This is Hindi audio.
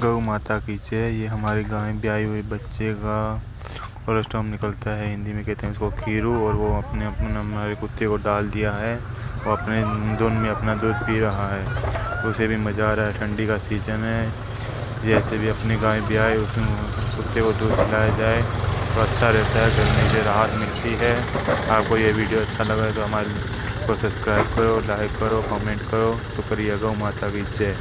गौ माता की जय। ये हमारे गाँव में ब्याए हुए बच्चे का कोलेस्ट्रॉम निकलता है, हिंदी में कहते हैं उसको खीरू। और वो अपने हमारे कुत्ते को डाल दिया है, वो अपने धुन में अपना दूध पी रहा है, उसे भी मज़ा आ रहा है। ठंडी का सीज़न है, जैसे भी अपने गाय ब्याए उसमें कुत्ते को दूध पिलाया जाए तो अच्छा रहता है, गर्मी से राहत मिलती है। आपको ये वीडियो अच्छा लगा तो हमारे को सब्सक्राइब करो, लाइक करो, कमेंट करो। शुक्रिया। गौ माता की जय।